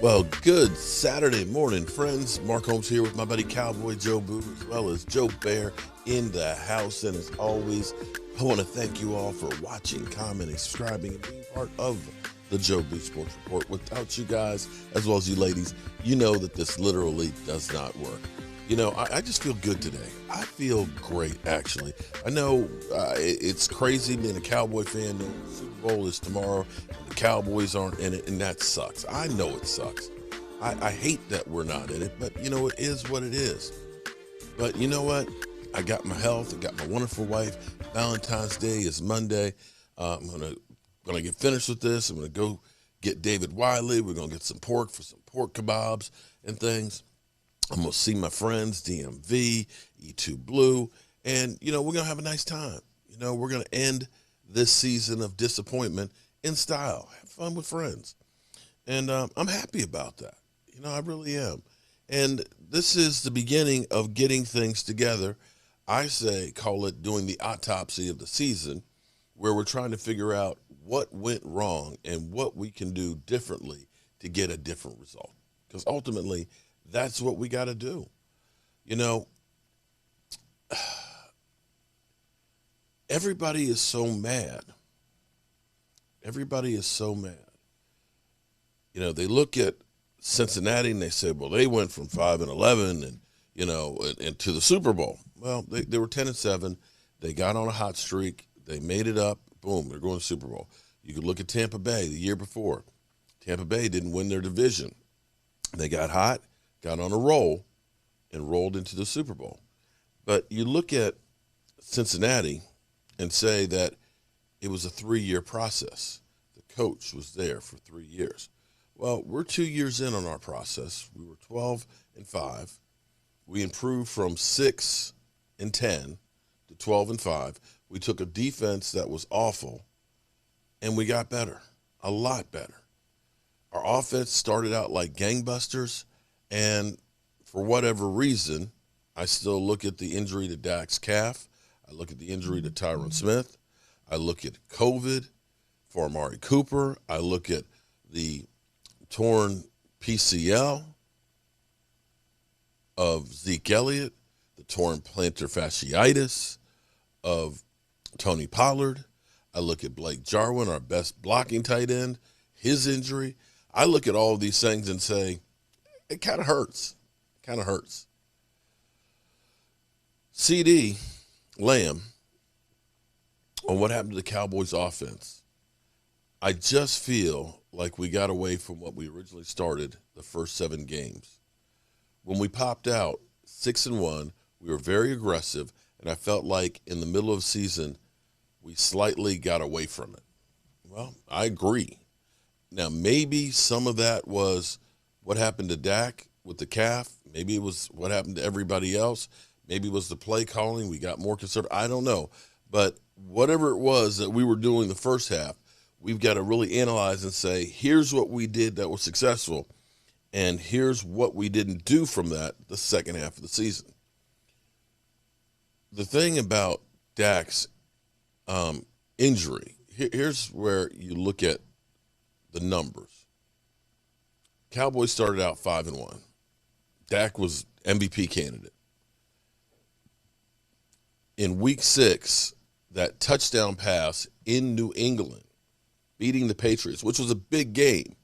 Well, good Saturday morning, friends. Mark Holmes here with my buddy Cowboy Joe Boo, as well as Joe Bear in the house. And as always, I want to thank you all for watching, commenting, subscribing, and being part of the Joe Boo Sports Report. Without you guys, as well as you ladies, you know that this literally does not work. You know, I just feel good today. I feel great, actually. I know it's crazy being a Cowboy fan. The Super Bowl is tomorrow, and the Cowboys aren't in it, and that sucks. I know it sucks. I hate that we're not in it, but, you know, it is what it is. But you know what? I got my health. I got my wonderful wife. Valentine's Day is Monday. I'm gonna get finished with this. I'm going to go get David Wiley. We're going to get some pork for some pork kebabs and things. I'm going to see my friends, DMV, E2 Blue, and, you know, we're going to have a nice time. You know, we're going to end this season of disappointment in style, have fun with friends. And I'm happy about that. You know, I really am. And this is the beginning of getting things together. I say, call it doing the autopsy of the season, where we're trying to figure out what went wrong and what we can do differently to get a different result. Because ultimately, that's what we got to do. You know, everybody is so mad. Everybody is so mad. You know, they look at Cincinnati and they say, well, they went from 5-11 and, you know, and to the Super Bowl. Well, they were 10-7. They got on a hot streak. They made it up. Boom, they're going to the Super Bowl. You could look at Tampa Bay the year before. Tampa Bay didn't win their division. They got hot, got on a roll, and rolled into the Super Bowl. But you look at Cincinnati and say that it was a 3-year process. The coach was there for 3 years. Well, we're 2 years in on our process. We were 12-5. We improved from 6-10 to 12-5. We took a defense that was awful, and we got better, a lot better. Our offense started out like gangbusters, and for whatever reason, I still look at the injury to Dak's calf. I look at the injury to Tyron Smith. I look at COVID for Amari Cooper. I look at the torn PCL of Zeke Elliott, the torn plantar fasciitis of Tony Pollard. I look at Blake Jarwin, our best blocking tight end, his injury. I look at all of these things and say, it kind of hurts. Kind of hurts. CD Lamb, on what happened to the Cowboys offense, I just feel like we got away from what we originally started the first 7 games. When we popped out 6-1, we were very aggressive, and I felt like in the middle of the season, we slightly got away from it. Well, I agree. Now, maybe some of that was what happened to Dak with the calf. Maybe it was what happened to everybody else. Maybe it was the play calling. We got more conservative. I don't know. But whatever it was that we were doing the first half, we've got to really analyze and say, here's what we did that was successful, and here's what we didn't do from that the second half of the season. The thing about Dak's injury, here's where you look at the numbers. Cowboys started out 5-1. Dak was MVP candidate. In week 6, that touchdown pass in New England, beating the Patriots, which was a big game,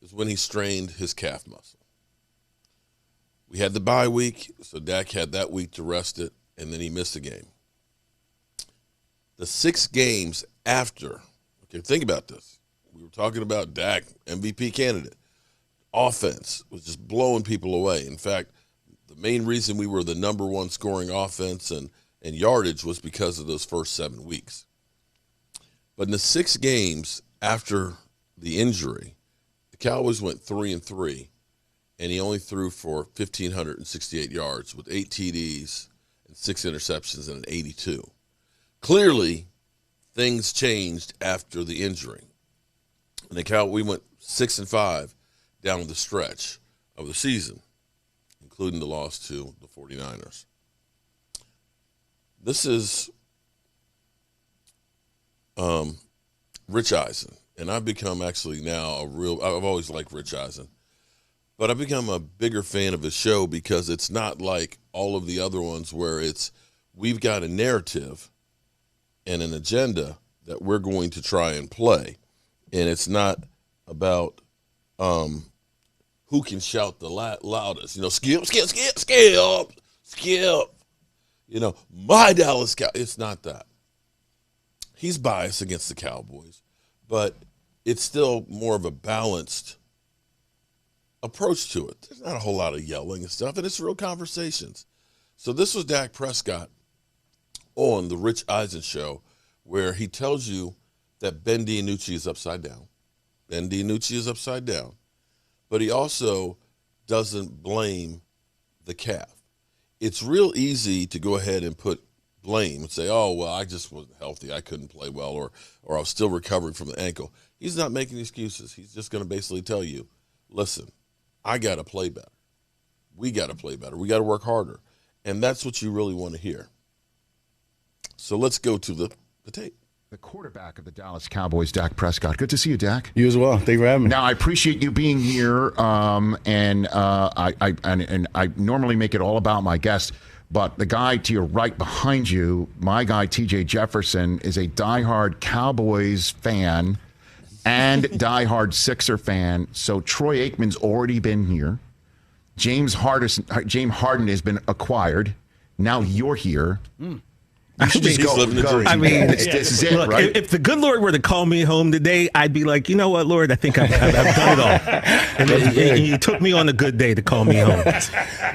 is when he strained his calf muscle. We had the bye week, so Dak had that week to rest it, and then he missed a game. The 6 games after, okay, think about this. We were talking about Dak, MVP candidate. Offense was just blowing people away. In fact, the main reason we were the number 1 scoring offense and yardage was because of those first 7 weeks. But in the 6 games after the injury, the Cowboys went 3-3, and he only threw for 1,568 yards with 8 TDs and 6 interceptions and an 82. Clearly, things changed after the injury. And we went 6-5 down the stretch of the season, including the loss to the 49ers. This is Rich Eisen. and I've become actually now I've always liked Rich Eisen, but I've become a bigger fan of his show because it's not like all of the other ones where we've got a narrative and an agenda that we're going to try and play, and it's not about who can shout the loudest. Skip. My Dallas Cowboys. It's not that. He's biased against the Cowboys, but it's still more of a balanced approach to it. There's not a whole lot of yelling and stuff, and it's real conversations. So this was Dak Prescott on the Rich Eisen show, where he tells you that Ben DiNucci is upside down. Ben DiNucci is upside down. But he also doesn't blame the calf. It's real easy to go ahead and put blame and say, oh, well, I just wasn't healthy. I couldn't play well, or I was still recovering from the ankle. He's not making excuses. He's just going to basically tell you, listen, I got to play better. We got to play better. We got to work harder. And that's what you really want to hear. So let's go to the tape. The quarterback of the Dallas Cowboys, Dak Prescott. Good to see you, Dak. You as well. Thank you for having me. Now, I appreciate you being here, and I normally make it all about my guest, but the guy to your right behind you, my guy, T.J. Jefferson, is a diehard Cowboys fan and diehard Sixer fan. So Troy Aikman's already been here. James Harden has been acquired. Now you're here. You should just go. I mean, this is it, look, right? If the good Lord were to call me home today, I'd be like, you know what, Lord, I think I've done it all. And you took me on a good day to call me home.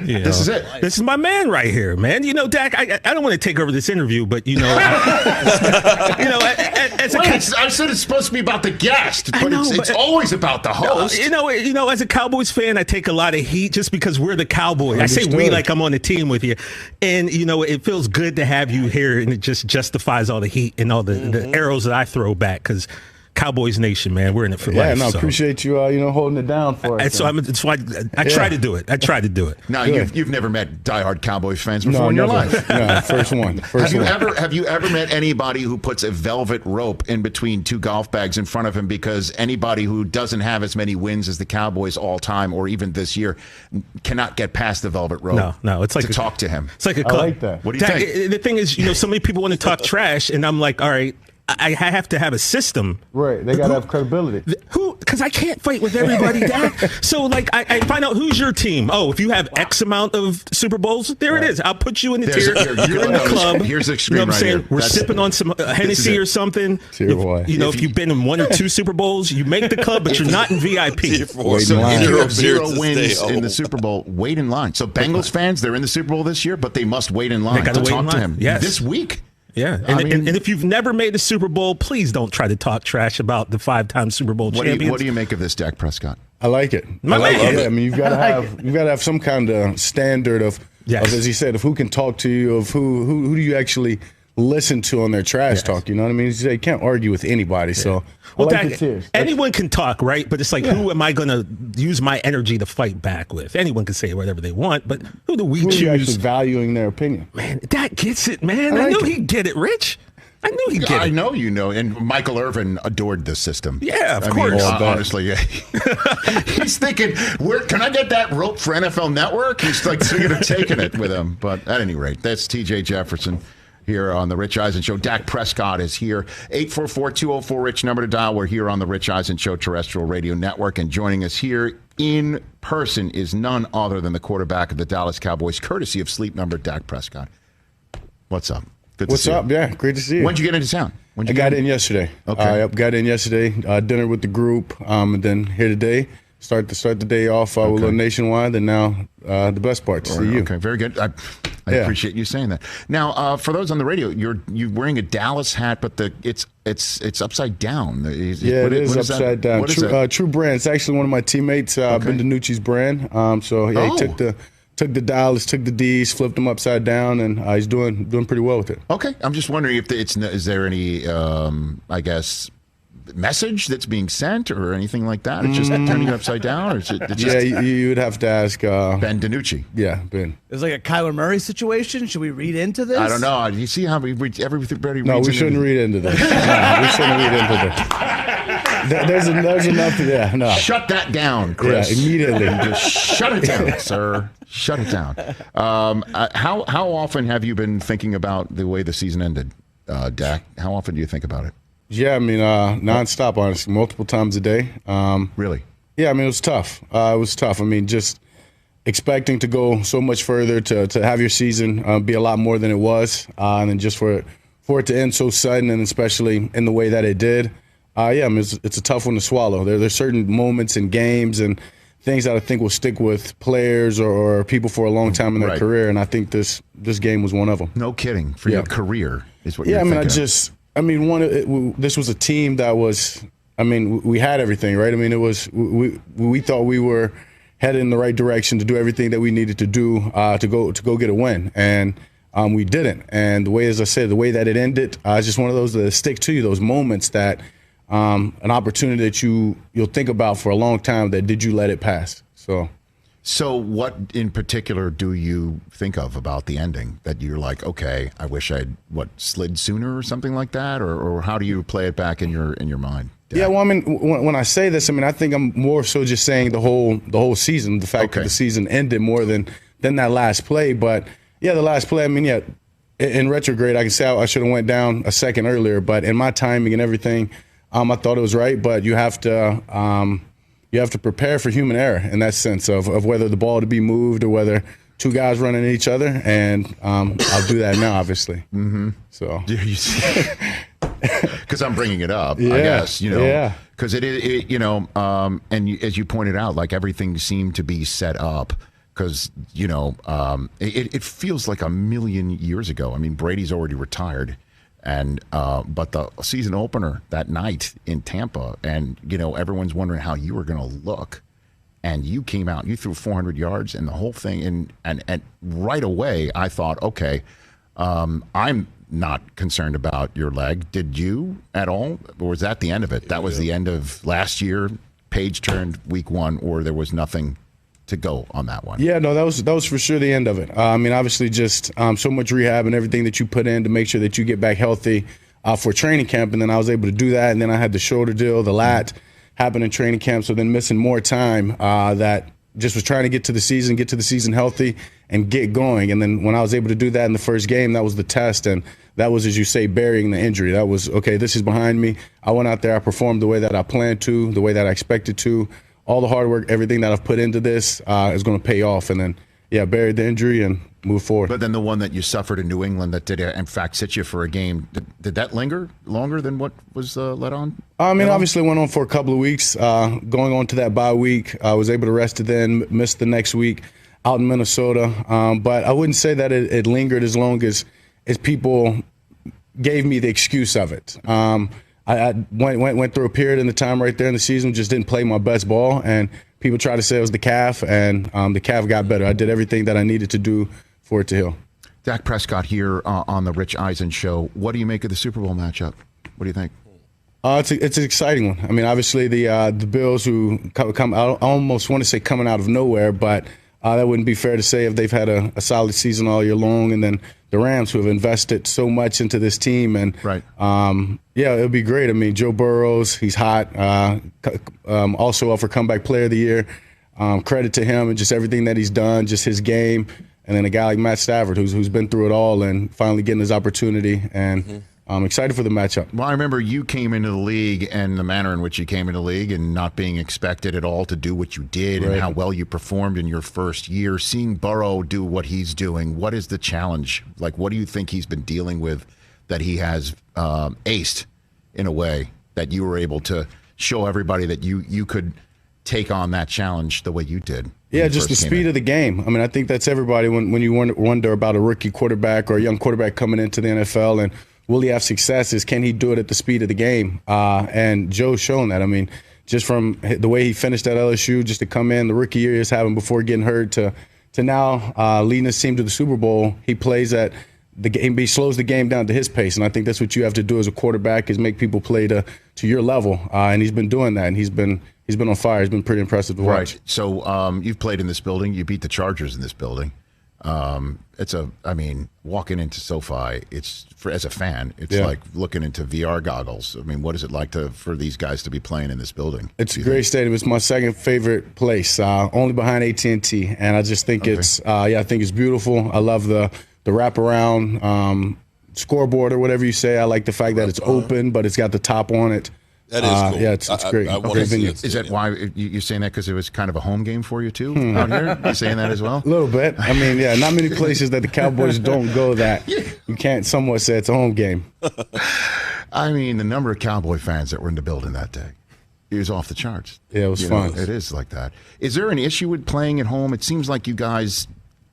This is it. This is my man right here, man. Dak, I don't want to take over this interview, but as I said it's supposed to be about the guest, but it's always about the host. As a Cowboys fan, I take a lot of heat just because we're the Cowboys. I say we like I'm on the team with you, and it feels good to have you here. And it just justifies all the heat and all the arrows that I throw back, because Cowboys Nation, man, we're in it for life. Yeah, appreciate you, holding it down for us. So I try to do it. I try to do it. Now, you've never met diehard Cowboys fans before in your life. No, first one. Have you ever met anybody who puts a velvet rope in between two golf bags in front of him because anybody who doesn't have as many wins as the Cowboys all time or even this year cannot get past the velvet rope? No, it's like to talk to him. It's like a club. I like that. What do you think? The thing is, so many people want to talk trash, and I'm like, all right, I have to have a system. Right. They got to have credibility. Because I can't fight with everybody, Dak. So, I find out who's your team. Oh, if you have X amount of Super Bowls, there it is. I'll put you in the tier. You're in the club. Here's the screen right here. We're sipping on some Hennessy or something. Tier 1. If you've been in 1 or 2 Super Bowls, you make the club, but you're not in VIP. Tier 4. So if you have 0 wins in the Super Bowl, wait in line. So Bengals fans, they're in the Super Bowl this year, but they must wait in line to talk to him this week. Yeah, and if you've never made the Super Bowl, please don't try to talk trash about the 5-time Super Bowl champions. What do you make of this, Dak Prescott? I like it. I love it. I mean, you've got to have some kind of standard of, as he said, of who can talk to you, of who do you actually listen to on their trash talk. You know what I mean? You can't argue with anybody. So, Dak, anyone can talk, right? But it's like, who am I going to use my energy to fight back with? Anyone can say whatever they want, but who do we choose? Who are you actually valuing their opinion? Man, Dak gets it, man. I knew he'd get it, Rich. I knew he'd get it. I know you know. And Michael Irvin adored this system. Yeah, of course. Honestly, he's thinking, can I get that rope for NFL Network? He's like thinking of taking it with him. But at any rate, that's T.J. Jefferson here on the Rich Eisen Show. Dak Prescott is here. 844-204-RICH, number to dial. We're here on the Rich Eisen Show terrestrial radio network. And joining us here in person is none other than the quarterback of the Dallas Cowboys, courtesy of Sleep Number, Dak Prescott. What's up? Good to see you. What's up? Yeah, great to see you. When'd you get into town? I got in yesterday. Okay. Got in yesterday, dinner with the group, and then here today. Start the day off with a little Nationwide, and now the best part to see you. Okay, very good. I appreciate you saying that. Now, for those on the radio, you're wearing a Dallas hat, but it's upside down. It is upside down. True Brand. It's actually one of my teammates, Ben DiNucci's brand. He took the Dallas, took the D's, flipped them upside down, and he's doing pretty well with it. Okay, I'm just wondering if is there any message that's being sent or anything like that? It's just turning it upside down, or is it just you would have to ask Ben DiNucci. Yeah, Ben. It's like a Kyler Murray situation. Should we read into this? I don't know. You see how everybody No, we shouldn't read into this. We shouldn't read into this. there's enough. Yeah, no. Shut that down, Chris. Yeah, immediately. Just shut it down, sir. Shut it down. How often have you been thinking about the way the season ended, Dak? How often do you think about it? Yeah, I mean, nonstop, honestly, multiple times a day. Really? Yeah, I mean, it was tough. I mean, just expecting to go so much further, to have your season be a lot more than it was, and then just for it to end so sudden, and especially in the way that it did. Yeah, I mean, it's a tough one to swallow. There's certain moments in games and things that I think will stick with players or people for a long time in their career, and I think this game was one of them. No kidding. For your career is what you're thinking. This was a team that was, I mean, we had everything, right? I mean, it was, we thought we were headed in the right direction to do everything that we needed to do to go get a win, and we didn't. And the way, as I said, the way that it ended, it's just one of those that stick to you, those moments that an opportunity that you'll think about for a long time, that did you let it pass? So what in particular do you think of about the ending that you're like, okay, I wish I'd slid sooner or something like that, or how do you play it back in your mind? Yeah, well, I mean, when I say this, I mean, I think I'm more so just saying the whole season, the fact that the season ended more than that last play. But yeah, the last play, I mean, yeah, in retrograde, I can say I should have went down a second earlier, but in my timing and everything, I thought it was right. But you have to prepare for human error in that sense of whether the ball to be moved or whether two guys running at each other, and I'll do that now, obviously. Mm-hmm. So. Because I'm bringing it up, I guess, because it and as you pointed out, like everything seemed to be set up because, it feels like a million years ago. I mean, Brady's already retired, and but the season opener that night in Tampa, and, everyone's wondering how you were going to look. And you came out, you threw 400 yards and the whole thing. And right away, I thought, okay, I'm not concerned about your leg. Did you at all? Or was that the end of it? That was the end of last year, page turned week 1, or there was nothing to go on that one? Yeah, no, that was for sure the end of it. I mean, obviously just so much rehab and everything that you put in to make sure that you get back healthy for training camp. And then I was able to do that. And then I had the shoulder deal, the lat happened in training camp. So then missing more time that just was trying to get to the season healthy and get going. And then when I was able to do that in the first game, that was the test. And that was, as you say, burying the injury. That was, okay, this is behind me. I went out there, I performed the way that I planned to, the way that I expected to. All the hard work, everything that I've put into this is going to pay off. And then, buried the injury and move forward. But then the one that you suffered in New England that did, in fact, sit you for a game, did that linger longer than what was let on? I mean, obviously went on for a couple of weeks. Going on to that bye week, I was able to rest it then, missed the next week out in Minnesota. But I wouldn't say that it lingered as long as people gave me the excuse of it. I went through a period in the time right there in the season, just didn't play my best ball, and people tried to say it was the calf, and the calf got better. I did everything that I needed to do for it to heal. Dak Prescott here on the Rich Eisen Show. What do you make of the Super Bowl matchup? What do you think? It's an exciting one. I mean, obviously the Bills, who come I almost want to say coming out of nowhere, but that wouldn't be fair to say if they've had a solid season all year long, and then the Rams, who have invested so much into this team. And it'll be great. I mean, Joe Burrows, he's hot. Also up for comeback player of the year. Credit to him and just everything that he's done, just his game. And then a guy like Matt Stafford, who's been through it all and finally getting his opportunity. And I'm excited for the matchup. Well, I remember you came into the league and the manner in which you came into the league and not being expected at all to do what you did and how well you performed in your first year. Seeing Burrow do what he's doing, what is the challenge? Like, what do you think he's been dealing with that he has aced in a way that you were able to show everybody that you could take on that challenge the way you did? Yeah, just the speed of the game. I mean, I think that's everybody when you wonder about a rookie quarterback or a young quarterback coming into the NFL and will he have success, is can he do it at the speed of the game? And Joe's shown that. I mean, just from the way he finished at LSU, just to come in, the rookie year he was having before getting hurt, to now leading his team to the Super Bowl, he plays at the game, he slows the game down to his pace. And I think that's what you have to do as a quarterback, is make people play to your level. And he's been doing that, and he's been on fire. He's been pretty impressive to watch. Right. So you've played in this building. You beat the Chargers in this building. Walking into SoFi, as a fan, it's like looking into VR goggles. I mean, what is it like for these guys to be playing in this building? It's a great stadium. It's my second favorite place, only behind AT&T, and I just think I think it's beautiful. I love the wraparound scoreboard or whatever you say. I like the fact that it's open, but it's got the top on it. That is cool. Yeah, it's great. I want to see it. Is that why you're saying that because it was kind of a home game for you too out here? You saying that as well? A little bit. I mean, not many places that the Cowboys don't go that you can't somewhat say it's a home game. I mean, the number of Cowboy fans that were in the building that day, it was off the charts. Yeah, it was fun. It is like that. Is there an issue with playing at home? It seems like you guys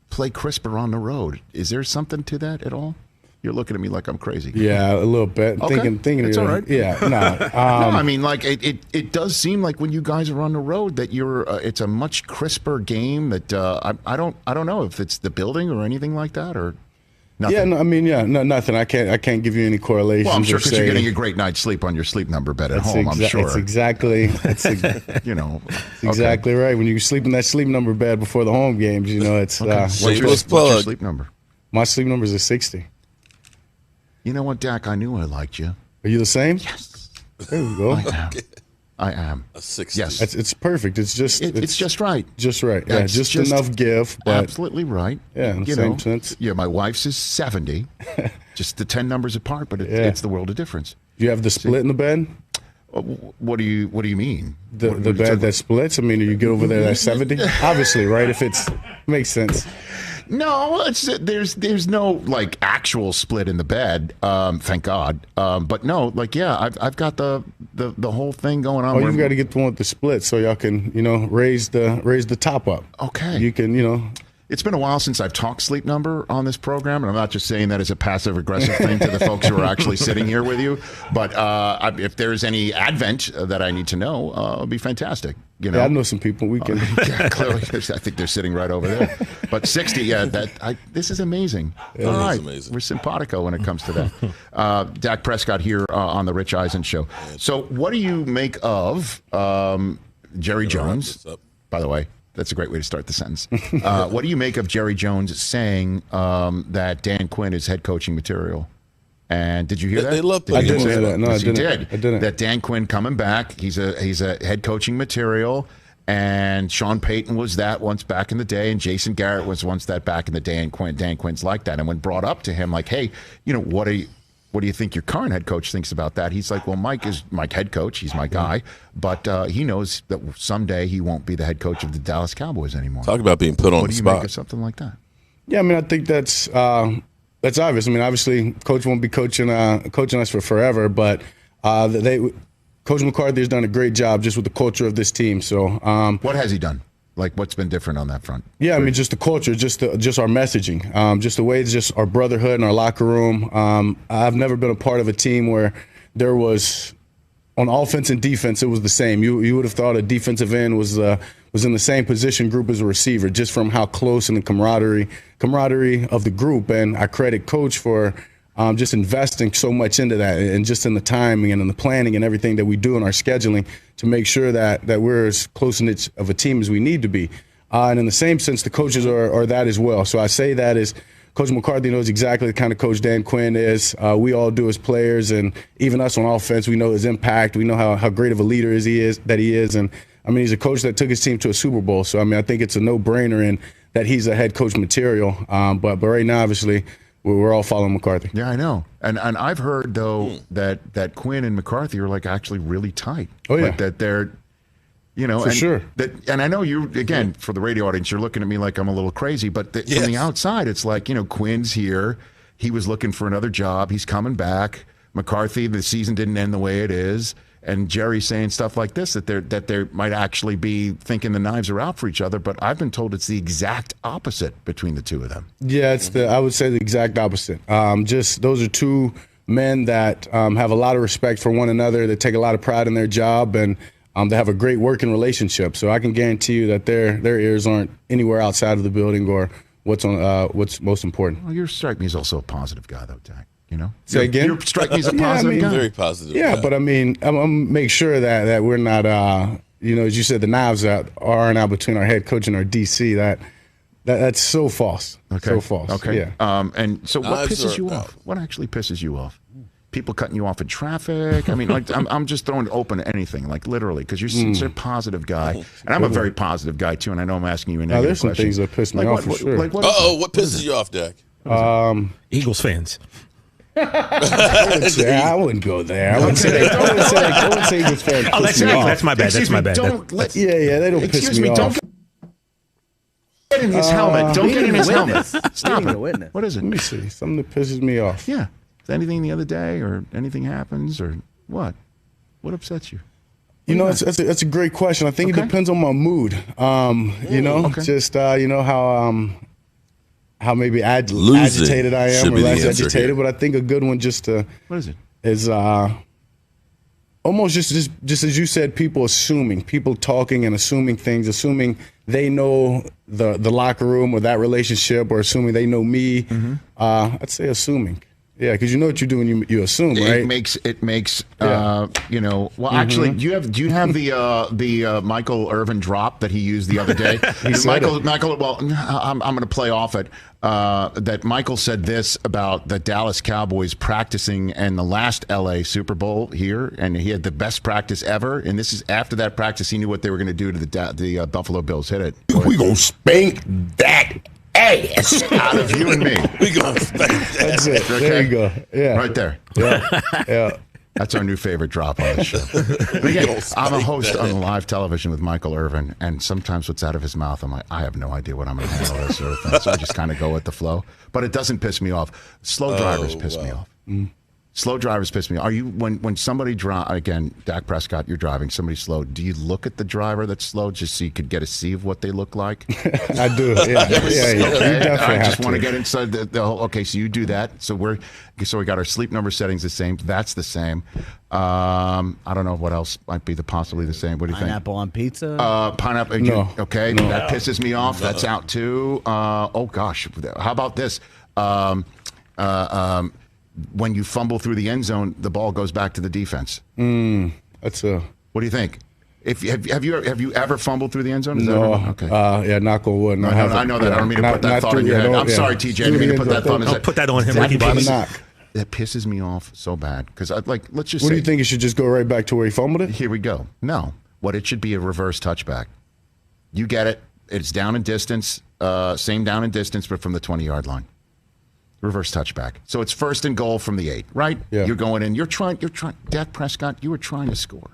play crisper on the road. Is there something to that at all? You're looking at me like I'm crazy. Yeah, a little bit. Okay. Thinking it's all right. Yeah, no. No, I mean, like it does seem like when you guys are on the road that it's a much crisper game. That I don't know if it's the building or anything like that or nothing. Yeah, no, nothing. I can't give you any correlations. Well, I'm sure because you're getting a great night's sleep on your sleep number bed at home. I'm sure. It's exactly. Exactly right. When you sleep in that sleep number bed before the home games, it's. Okay. What's your sleep number? My sleep number is a 60. You know what, Dak? I knew I liked you. Are you the same? Yes. There you go. I am. A 60. Yes. It's perfect. It's just just right. Just right. Yeah, just enough give. But absolutely right. Yeah, in the same sense. Yeah, my wife's is 70. Just the 10 numbers apart, but it's the world of difference. Do you have the split in the bed? What do you mean? The bed that splits? I mean, do you get over there at 70? Obviously, right? If it makes sense. No, there's no like actual split in the bed, thank God. But no, I've got the whole thing going on. Oh, you've got to get the one with the split so y'all can raise the top up. Okay, you can It's been a while since I've talked sleep number on this program, and I'm not just saying that as a passive-aggressive thing to the folks who are actually sitting here with you. But if there's any advent that I need to know, it'll be fantastic. Yeah, I know some people. We can. Yeah, clearly, I think they're sitting right over there. But 60, this is amazing. Yeah, all right, amazing. We're simpatico when it comes to that. Dak Prescott here on the Rich Eisen Show. So, what do you make of Jerry Jones? By the way. That's a great way to start the sentence. What do you make of Jerry Jones saying that Dan Quinn is head coaching material? And did you hear that? They love I didn't hear that. No, yes, I didn't. I didn't. That Dan Quinn coming back. He's a head coaching material. And Sean Payton was that once back in the day, and Jason Garrett was once that back in the day. And Dan Quinn's like that. And when brought up to him, like, hey, what do you think your current head coach thinks about that? He's like, well, Mike is my head coach. He's my guy. But he knows that someday he won't be the head coach of the Dallas Cowboys anymore. Talk about being put on the spot. What do you make of something like that? Yeah, I mean, I think that's obvious. I mean, obviously, Coach won't be coaching us for forever, but Coach McCarthy has done a great job just with the culture of this team. So, what has he done? Like, what's been different on that front? Yeah, I mean, just the culture, just our messaging, just the way, just our brotherhood in our locker room. I've never been a part of a team where there was, on offense and defense, it was the same. You would have thought a defensive end was in the same position group as a receiver, just from how close and the camaraderie of the group. And I credit Coach for just investing so much into that, and just in the timing and in the planning and everything that we do in our scheduling to make sure that we're as close-knit of a team as we need to be. And in the same sense, the coaches are that as well. So I say that as Coach McCarthy knows exactly the kind of coach Dan Quinn is. We all do as players, and even us on offense, we know his impact. We know how great of a leader he is. And, I mean, he's a coach that took his team to a Super Bowl. So, I mean, I think it's a no-brainer in that he's a head coach material. But right now, obviously, we're all following McCarthy. Yeah, I know. And I've heard, though, that Quinn and McCarthy are, like, actually really tight. Oh, yeah. Like, that they're, For sure. And I know you, again, for the radio audience, you're looking at me like I'm a little crazy. But from the outside, it's like, Quinn's here. He was looking for another job. He's coming back. McCarthy, the season didn't end the way it is. And Jerry's saying stuff like this, that they might actually be thinking the knives are out for each other. But I've been told it's the exact opposite between the two of them. Yeah, I would say the exact opposite. Just those are two men that have a lot of respect for one another. They take a lot of pride in their job, and they have a great working relationship. So I can guarantee you that their ears aren't anywhere outside of the building or what's most important. Well, you strike me as also a positive guy, though, Dak. Say again? You strike me as a positive guy. Very positive. Yeah, but I mean, I'm gonna make sure that we're not, as you said, the knives aren't out between our head coach and our DC. That's so false. Okay. So false. Okay. Yeah. And so what pisses you off? What actually pisses you off? People cutting you off in traffic. I mean, like I'm just throwing it open to anything, like literally, because you're such a positive guy, and I'm a very positive guy too. And I know I'm asking you a negative there's some question. things that piss me off for sure. Like, what pisses you off, Dak? Eagles fans. I wouldn't go there. I wouldn't say Eagles fans. Oh, that's my bad. That's my bad. They don't piss me off. Get in his helmet. Don't get in his helmet. Stop it. What is it? Let me see. Something that pisses me off. Yeah. Anything the other day, or anything happens, or what? What upsets you? You know, that's a great question. I think it depends on my mood. Just how maybe agitated I am or less agitated. But I think a good one what is it? Is almost just as you said, people talking and assuming things, assuming they know the locker room or that relationship, or assuming they know me. I'd say assuming. Yeah, because you know what you do when you assume, right? It makes Well, actually, do you have the Michael Irvin drop that he used the other day? Michael. Well, I'm going to play off it. That Michael said this about the Dallas Cowboys practicing in the last LA Super Bowl here, and he had the best practice ever. And this is after that practice, he knew what they were going to do to the Buffalo Bills. Hit it. We gonna spank that ass out of you and me. We gonna spank that. That's it. Okay? There you go. Yeah. Right there. Yeah. That's our new favorite drop on the show. Again, I'm a host on live television with Michael Irvin, and sometimes what's out of his mouth, I'm like, I have no idea what I'm going to handle this sort of thing. So I just kind of go with the flow. But it doesn't piss me off. Slow drivers piss me off. Slow drivers piss me off. Are you when somebody again, Dak Prescott, you're driving, somebody slow, do you look at the driver that's slow just so you could get a see of what they look like? I do. Yeah. Okay. I just want to get inside the whole. Okay, so you do that. So we got our sleep number settings the same. That's the same. I don't know what else might be possibly the same. What do you think? Pineapple on pizza. Pineapple. No. Okay, No. that pisses me off. That's out too. Oh gosh, how about this? When you fumble through the end zone, the ball goes back to the defense. That's a. What do you think? Have you ever fumbled through the end zone? No. Okay. Yeah, knock on wood. No, I know that. I don't mean to put that thought in your head. I'm sorry, TJ. I didn't mean to put that thought in his head. Don't put that on him, Ricky. That pisses me off so bad because let's just. What do you think? It should just go right back to where he fumbled it? Here we go. No, what it should be a reverse touchback. You get it. It's down in distance. Same down in distance, but from the 20-yard line. Reverse touchback. So it's 1st and goal from the 8, right? Yeah. You're going in. You're trying. Dak Prescott, you were trying to score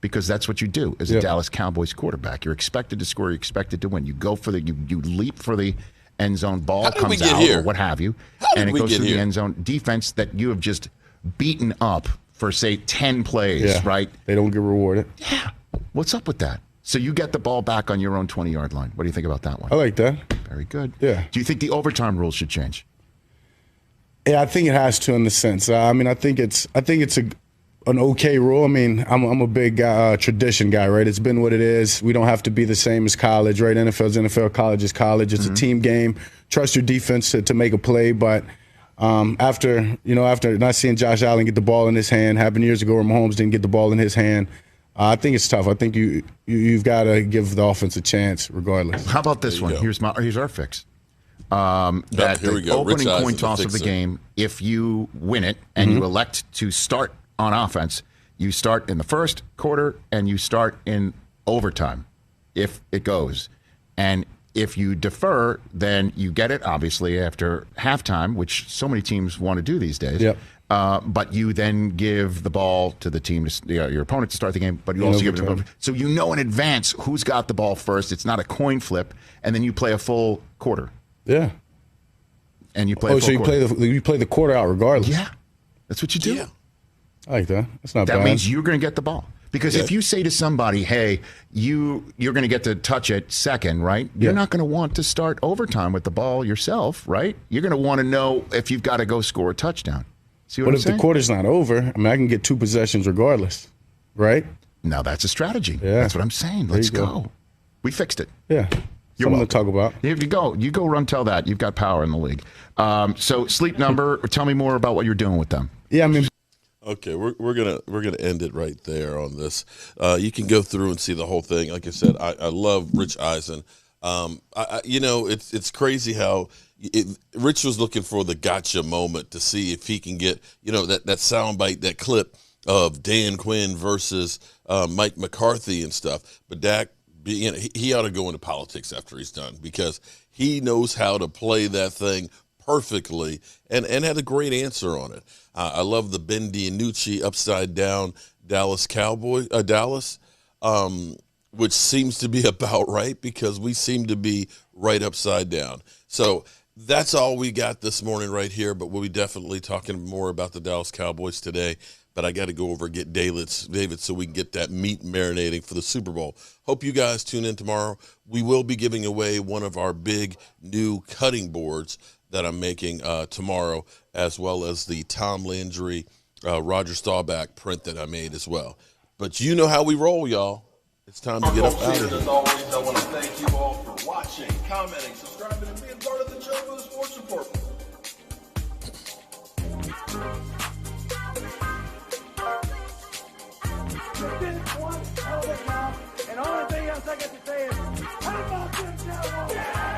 because that's what you do as a Dallas Cowboys quarterback. You're expected to score. You're expected to win. You go for you leap for the end zone. Ball comes out or what have you, and it goes to the end zone. Defense that you have just beaten up for say 10 plays, right? They don't get rewarded. Yeah. What's up with that? So you get the ball back on your own 20-yard line. What do you think about that one? I like that. Very good. Yeah. Do you think the overtime rules should change? Yeah, I think it has to in the sense. I think it's an okay rule. I mean, I'm a big tradition guy, right? It's been what it is. We don't have to be the same as college, right? NFL's NFL, college is college. It's a team game. Trust your defense to make a play, but after not seeing Josh Allen get the ball in his hand, happened years ago where Mahomes didn't get the ball in his hand. I think it's tough. I think you've got to give the offense a chance regardless. How about this one? Here's our fix. That the opening coin toss of the game, if you win it and you elect to start on offense, you start in the first quarter and you start in overtime if it goes. And if you defer, then you get it, obviously, after halftime, which so many teams want to do these days. Yep. But you then give the ball to the team, your opponent, to start the game, but you also give it to them. So you know in advance who's got the ball first. It's not a coin flip, and then you play a full quarter. Yeah. And you play. So you play the quarter out regardless. Yeah, that's what you do. Yeah. I like that. That's not bad. That means you're going to get the ball. Because if you say to somebody, hey, you're going to get to touch it second, right? You're not going to want to start overtime with the ball yourself, right? You're going to want to know if you've got to go score a touchdown. See what I'm saying? If the quarter's not over, I mean, I can get 2 possessions regardless, right? Now that's a strategy. Yeah. That's what I'm saying. Let's go. We fixed it. Yeah. Something to talk about. If you go run tell that. You've got power in the league. So Sleep Number, tell me more about what you're doing with them. Yeah, I mean, okay, we're gonna end it right there on this. You can go through and see the whole thing. Like I said, I love Rich Eisen. It's crazy how Rich was looking for the gotcha moment to see if he can get, that soundbite, that clip of Dan Quinn versus Mike McCarthy and stuff. But Dak, he ought to go into politics after he's done, because he knows how to play that thing perfectly and had a great answer on it. I love the Ben DiNucci upside down Dallas, which seems to be about right, because we seem to be right upside down. So that's all we got this morning right here, but we'll be definitely talking more about the Dallas Cowboys today. But I got to go over and get David so we can get that meat marinating for the Super Bowl. Hope you guys tune in tomorrow. We will be giving away one of our big new cutting boards that I'm making tomorrow, as well as the Tom Landry, Roger Staubach print that I made as well. But you know how we roll, y'all. It's time to get up out of here. As always, I want to thank you all for watching, commenting, subscribing, and being part of the Joe Boo Sports Report. And the only thing else I got to say is, how about them Cowboys?